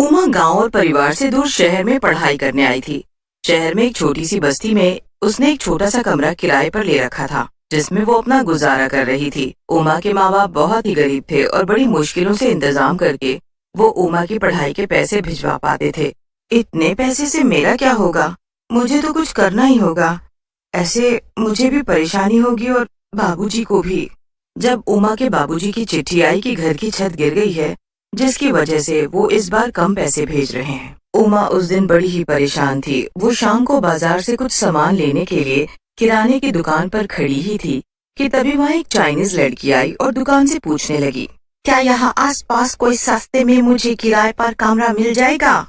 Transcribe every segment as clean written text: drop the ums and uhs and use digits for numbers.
उमा गांव और परिवार से दूर शहर में पढ़ाई करने आई थी। शहर में एक छोटी सी बस्ती में उसने एक छोटा सा कमरा किराए पर ले रखा था, जिसमें वो अपना गुजारा कर रही थी। उमा के माँ बाप बहुत ही गरीब थे और बड़ी मुश्किलों से इंतजाम करके वो उमा की पढ़ाई के पैसे भिजवा पाते थे। इतने पैसे से मेरा क्या होगा, मुझे तो कुछ करना ही होगा, ऐसे मुझे भी परेशानी होगी और बाबूजी को भी। जब उमा के बाबूजी की चिट्ठी आई कि घर की छत गिर गई है, जिसकी वजह से वो इस बार कम पैसे भेज रहे हैं, उमा उस दिन बड़ी ही परेशान थी। वो शाम को बाजार से कुछ सामान लेने के लिए किराने की दुकान पर खड़ी ही थी कि तभी वहाँ एक चाइनीज लड़की आई और दुकान से पूछने लगी, क्या यहाँ आसपास कोई सस्ते में मुझे किराए पर कमरा मिल जाएगा?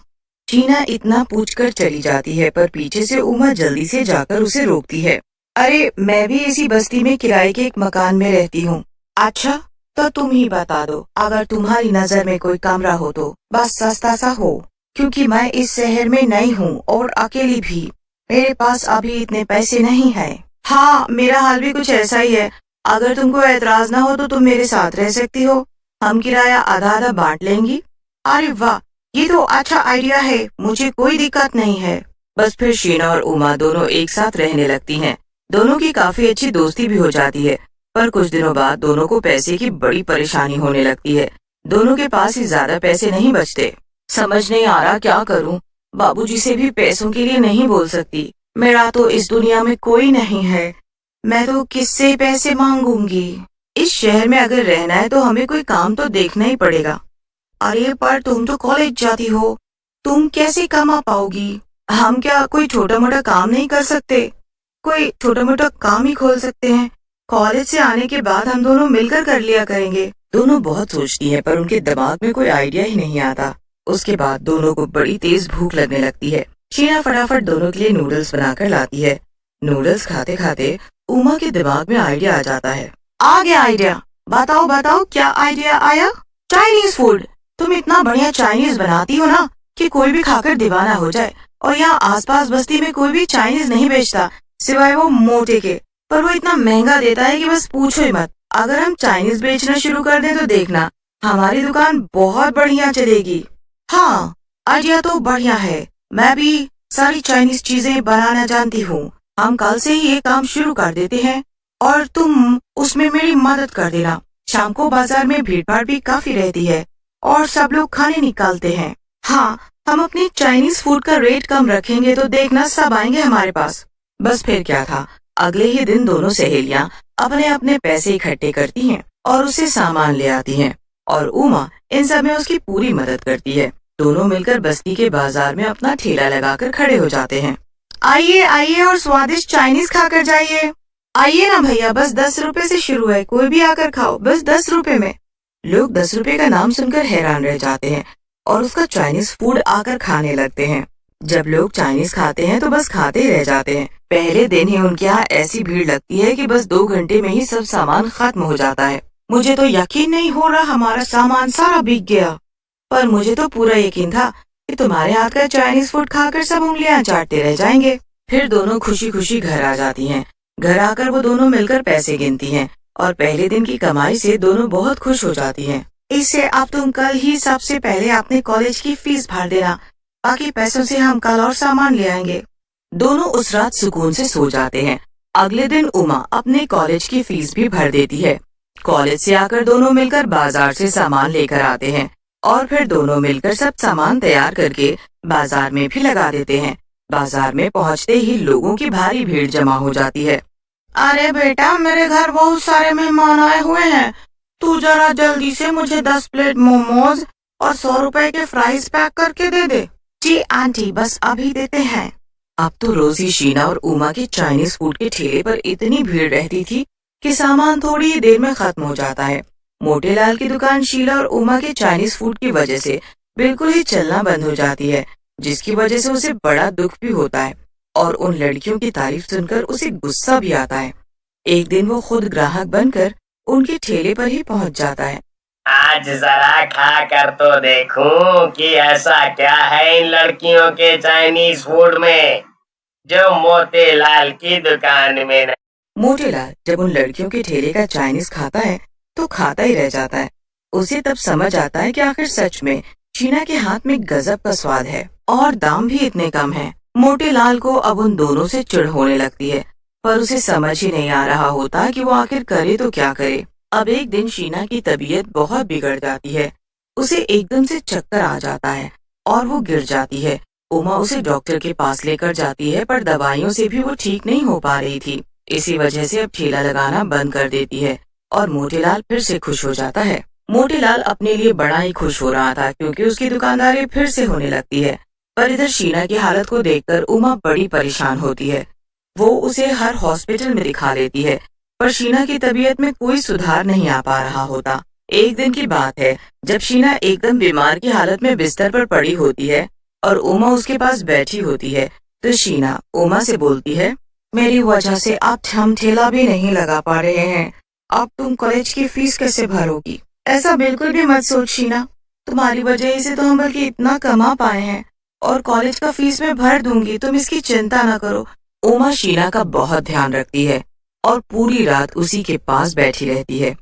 शीना इतना पूछकर चली जाती है, पर पीछे से उमा जल्दी से जाकर उसे रोकती है। अरे, मैं भी इसी बस्ती में किराए के एक मकान में रहती हूँ। अच्छा, तो तुम ही बता दो, अगर तुम्हारी नजर में कोई कमरा हो तो बस सस्ता सा हो, क्योंकि मैं इस शहर में नई हूँ और अकेली भी। मेरे पास अभी इतने पैसे नहीं है। हाँ, मेरा हाल भी कुछ ऐसा ही है। अगर तुमको ऐतराज ना हो तो तुम मेरे साथ रह सकती हो, हम किराया आधा आधा बांट लेंगी। अरे वाह, ये तो अच्छा आइडिया है, मुझे कोई दिक्कत नहीं है। बस फिर शीना और उमा दोनों एक साथ रहने लगती हैं। दोनों की काफी अच्छी दोस्ती भी हो जाती है, पर कुछ दिनों बाद दोनों को पैसे की बड़ी परेशानी होने लगती है। दोनों के पास ही ज्यादा पैसे नहीं बचते। समझ नहीं आ रहा क्या करूं, बाबूजी से भी पैसों के लिए नहीं बोल सकती। मेरा तो इस दुनिया में कोई नहीं है, मैं तो किससे पैसे मांगूंगी? इस शहर में अगर रहना है तो हमें कोई काम तो देखना ही पड़ेगा। अरे पर तुम तो कॉलेज जाती हो, तुम कैसे कमा पाओगी? हम क्या कोई छोटा मोटा काम नहीं कर सकते? कोई छोटा मोटा काम ही खोल सकते हैं। कॉलेज से आने के बाद हम दोनों मिलकर कर लिया करेंगे। दोनों बहुत सोचती हैं, पर उनके दिमाग में कोई आइडिया ही नहीं आता। उसके बाद दोनों को बड़ी तेज भूख लगने लगती है। शीना फटाफट दोनों के लिए नूडल्स बनाकर लाती है। नूडल्स खाते खाते उमा के दिमाग में आइडिया आ जाता है। आ गया आइडिया, बताओ बताओ क्या आइडिया आया? Chinese food. तुम इतना बढ़िया चाइनीज बनाती हो ना कि कोई भी खाकर दीवाना हो जाए। और यहाँ आसपास बस्ती में कोई भी चाइनीज नहीं बेचता, सिवाय वो मोटे के। पर वो इतना महंगा देता है कि बस पूछो ही मत। अगर हम चाइनीज बेचना शुरू कर दें तो देखना, हमारी दुकान बहुत बढ़िया चलेगी। हाँ, आइडिया तो बढ़िया है। मैं भी सारी चाइनीज चीजें बनाना जानती हूँ। हम कल से ही ये काम शुरू कर देते हैं और तुम उसमें मेरी मदद कर देना। शाम को बाजार में भीड़ भाड़ भी काफी रहती है और सब लोग खाने निकालते हैं। हाँ, हम अपनी चाइनीज फूड का रेट कम रखेंगे तो देखना सब आएंगे हमारे पास। बस फिर क्या था, अगले ही दिन दोनों सहेलियां अपने अपने पैसे इकट्ठे करती हैं और उसे सामान ले आती हैं, और उमा इन सब में उसकी पूरी मदद करती है। दोनों मिलकर बस्ती के बाजार में अपना ठेला लगाकर खड़े हो जाते हैं। आइए आइए और स्वादिष्ट चाइनीज खाकर जाइए। आइए ना भैया, बस 10 रुपए से शुरू है, कोई भी आकर खाओ, बस 10 रुपए में। लोग 10 रुपए का नाम सुनकर हैरान रह जाते हैं और उसका चाइनीज फूड आकर खाने लगते हैं। जब लोग चाइनीज खाते हैं तो बस खाते ही रह जाते हैं। पहले दिन ही उनके यहाँ ऐसी भीड़ लगती है कि बस 2 घंटे में ही सब सामान खत्म हो जाता है। मुझे तो यकीन नहीं हो रहा हमारा सामान सारा बिक गया, पर मुझे तो पूरा यकीन था कि तुम्हारे हाथ का चाइनीज फूड खाकर सब उंगलियां चाटते रह जाएंगे। फिर दोनों खुशी खुशी घर आ जाती हैं। घर आकर वो दोनों मिलकर पैसे गिनती हैं और पहले दिन की कमाई से दोनों बहुत खुश हो जाती हैं। इससे अब तुम कल ही सबसे पहले अपने कॉलेज की फीस भर देना, बाकी पैसों से हम कल और सामान ले आएंगे। दोनों उस रात सुकून से सो जाते हैं। अगले दिन उमा अपने कॉलेज की फीस भी भर देती है। कॉलेज से आकर दोनों मिलकर बाजार से सामान लेकर आते हैं और फिर दोनों मिलकर सब सामान तैयार करके बाजार में भी लगा देते हैं। बाजार में पहुंचते ही लोगों की भारी भीड़ जमा हो जाती है। अरे बेटा, मेरे घर बहुत सारे मेहमान आए हुए हैं, तू जरा जल्दी से मुझे 10 प्लेट मोमोज और 100 रुपए के फ्राइज पैक करके दे दे। जी आंटी, बस अभी देते हैं। अब तो रोज ही शीना और उमा के चाइनीज फूड के ठेले पर इतनी भीड़ रहती थी कि सामान थोड़ी ही देर में खत्म हो जाता है। मोटे लाल की दुकान शीला और उमा के चाइनीज फूड की वजह से बिल्कुल ही चलना बंद हो जाती है, जिसकी वजह से उसे बड़ा दुख भी होता है और उन लड़कियों की तारीफ सुनकर उसे गुस्सा भी आता है। एक दिन वो खुद ग्राहक बनकर उनके ठेले पर ही पहुंच जाता है। आज जरा खा कर तो देखूं कि ऐसा क्या है इन लड़कियों के चाइनीज फूड में जो मोतीलाल की दुकान में नहीं। मोतीलाल जब उन लड़कियों के ठेले का चाइनीज खाता है तो खाता ही रह जाता है। उसे तब समझ आता है कि आखिर सच में शीना के हाथ में गजब का स्वाद है और दाम भी इतने कम है। मोटे लाल को अब उन दोनों से चिढ़ होने लगती है, पर उसे समझ ही नहीं आ रहा होता कि वो आखिर करे तो क्या करे। अब एक दिन शीना की तबीयत बहुत बिगड़ जाती है। उसे एकदम से चक्कर आ जाता है और वो गिर जाती है। उमा उसे डॉक्टर के पास लेकर जाती है, पर दवाइयों से भी वो ठीक नहीं हो पा रही थी। इसी वजह से अब ठेला लगाना बंद कर देती है और मोटेलाल फिर से खुश हो जाता है। मोटेलाल अपने लिए बड़ा ही खुश हो रहा था, क्योंकि उसकी दुकानदारी फिर से होने लगती है। पर इधर शीना की हालत को देखकर उमा बड़ी परेशान होती है। वो उसे हर हॉस्पिटल में दिखा लेती है, पर शीना की तबीयत में कोई सुधार नहीं आ पा रहा होता। एक दिन की बात है, जब शीना एकदम बीमार की हालत में बिस्तर पर पड़ी होती है और उमा उसके पास बैठी होती है, तो शीना उमा से बोलती है, मेरी वजह से आप हम ठेला भी नहीं लगा पा रहे हैं। अब तुम कॉलेज की फीस कैसे भरोगी? ऐसा बिल्कुल भी मत सोच शीना, तुम्हारी वजह से तो हम बल्कि इतना कमा पाए हैं और कॉलेज का फीस मैं भर दूंगी, तुम इसकी चिंता न करो। उमा शीना का बहुत ध्यान रखती है और पूरी रात उसी के पास बैठी रहती है।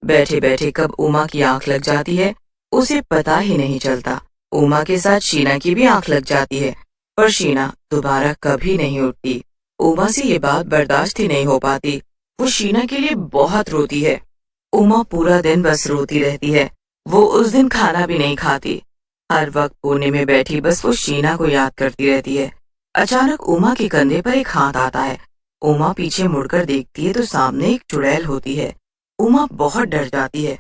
बैठे बैठे कब उमा की आंख लग जाती है उसे पता ही नहीं चलता। उमा के साथ शीना की भी आंख लग जाती है, पर शीना दोबारा कभी नहीं उठती। उमा से ये बात बर्दाश्त ही नहीं हो पाती। वो शीना के लिए बहुत रोती है। उमा पूरा दिन बस रोती रहती है। वो उस दिन खाना भी नहीं खाती। हर वक्त कोने में बैठी बस वो शीना को याद करती रहती है। अचानक उमा के कंधे पर एक हाथ आता है। उमा पीछे मुड़कर देखती है तो सामने एक चुड़ैल होती है। उमा बहुत डर जाती है।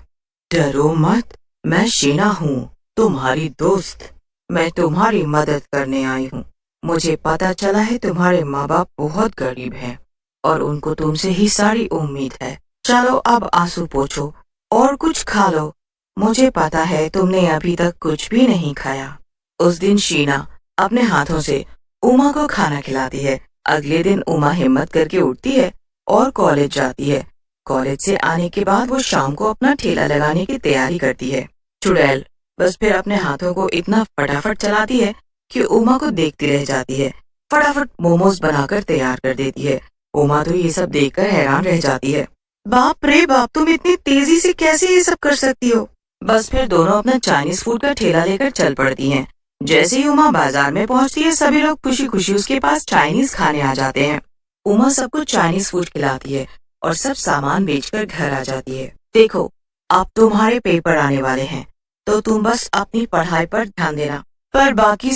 डरो मत, मैं शीना हूँ, तुम्हारी दोस्त। मैं तुम्हारी मदद करने आई हूँ। मुझे पता चला है तुम्हारे माँ बाप बहुत गरीब हैं और उनको तुमसे ही सारी उम्मीद है। चलो अब आंसू पोंछो और कुछ खा लो। मुझे पता है तुमने अभी तक कुछ भी नहीं खाया। उस दिन शीना अपने हाथों से उमा को खाना खिलाती है। अगले दिन उमा हिम्मत करके उठती है और कॉलेज जाती है। कॉलेज से आने के बाद वो शाम को अपना ठेला लगाने की तैयारी करती है। चुड़ैल बस फिर अपने हाथों को इतना फटाफट चलाती है कि उमा को देखती रह जाती है। फटाफट मोमोज बनाकर तैयार कर देती है। उमा तो ये सब देखकर हैरान रह जाती है। बाप रे बाप, तुम इतनी तेजी से कैसे ये सब कर सकती हो? बस फिर दोनों अपना चाइनीज फूड का ठेला लेकर चल पड़ती हैं। जैसे ही उमा बाजार में पहुंचती है, सभी लोग खुशी खुशी उसके पास चाइनीज खाने आ जाते हैं। उमा सबको चाइनीज फूड खिलाती है और सब सामान बेचकर घर आ जाती है। देखो, अब तुम्हारे पेपर आने वाले हैं, तो तुम बस अपनी पढ़ाई पर ध्यान देना, पर बाकी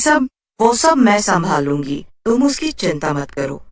वो सब मैं संभाल लूंगी। तुम उसकी चिंता मत करो,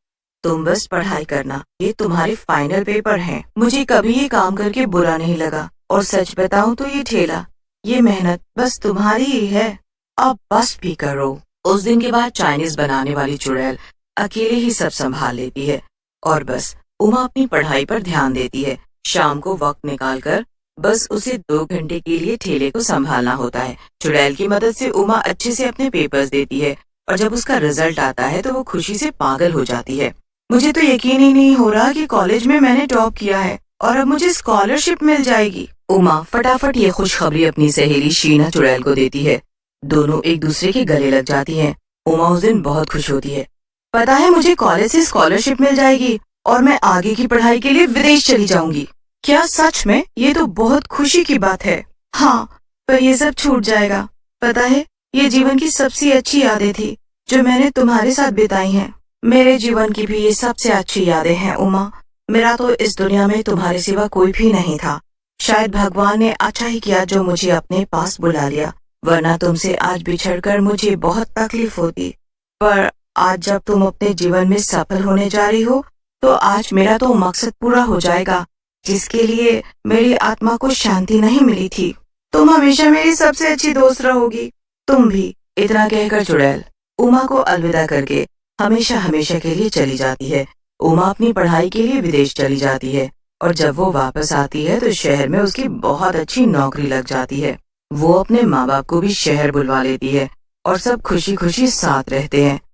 तुम बस पढ़ाई करना। ये तुम्हारे फाइनल पेपर हैं। मुझे कभी ये काम करके बुरा नहीं लगा, और सच बताऊं तो ये ठेला, ये मेहनत बस तुम्हारी ही है। अब बस भी करो। उस दिन के बाद चाइनीज बनाने वाली चुड़ैल अकेले ही सब संभाल लेती है और बस उमा अपनी पढ़ाई पर ध्यान देती है। शाम को वक्त निकालकर बस उसे 2 घंटे के लिए ठेले को संभालना होता है। चुड़ैल की मदद से उमा अच्छे से अपने पेपर्स देती है और जब उसका रिजल्ट आता है तो वो खुशी से पागल हो जाती है। मुझे तो यकीन ही नहीं हो रहा कि कॉलेज में मैंने टॉप किया है और अब मुझे स्कॉलरशिप मिल जाएगी। उमा फटाफट ये खुशखबरी अपनी सहेली शीना चुड़ैल को देती है। दोनों एक दूसरे के गले लग जाती हैं। उमा उस दिन बहुत खुश होती है। पता है, मुझे कॉलेज से स्कॉलरशिप मिल जाएगी और मैं आगे की पढ़ाई के लिए विदेश चली जाऊंगी। क्या सच में? ये तो बहुत खुशी की बात है। हाँ, पर ये सब छूट जाएगा। पता है, ये जीवन की सबसे अच्छी यादें थी जो मैंने तुम्हारे साथ बिताई हैं। मेरे जीवन की भी ये सबसे अच्छी यादें हैं उमा। मेरा तो इस दुनिया में तुम्हारे सिवा कोई भी नहीं था। शायद भगवान ने अच्छा ही किया जो मुझे अपने पास बुला लिया, वरना तुमसे आज बिछड़कर मुझे बहुत तकलीफ होती। पर आज जब तुम अपने जीवन में सफल होने जा रही हो, तो आज मेरा तो मकसद पूरा हो जाएगा, जिसके लिए मेरी आत्मा को शांति नहीं मिली थी। तुम हमेशा मेरी सबसे अच्छी दोस्त रहोगी। तुम भी। इतना कहकर चुड़ैल उमा को अलविदा करके हमेशा हमेशा के लिए चली जाती है। उमा अपनी पढ़ाई के लिए विदेश चली जाती है और जब वो वापस आती है तो शहर में उसकी बहुत अच्छी नौकरी लग जाती है। वो अपने माँ बाप को भी शहर बुलवा लेती है और सब खुशी खुशी साथ रहते हैं।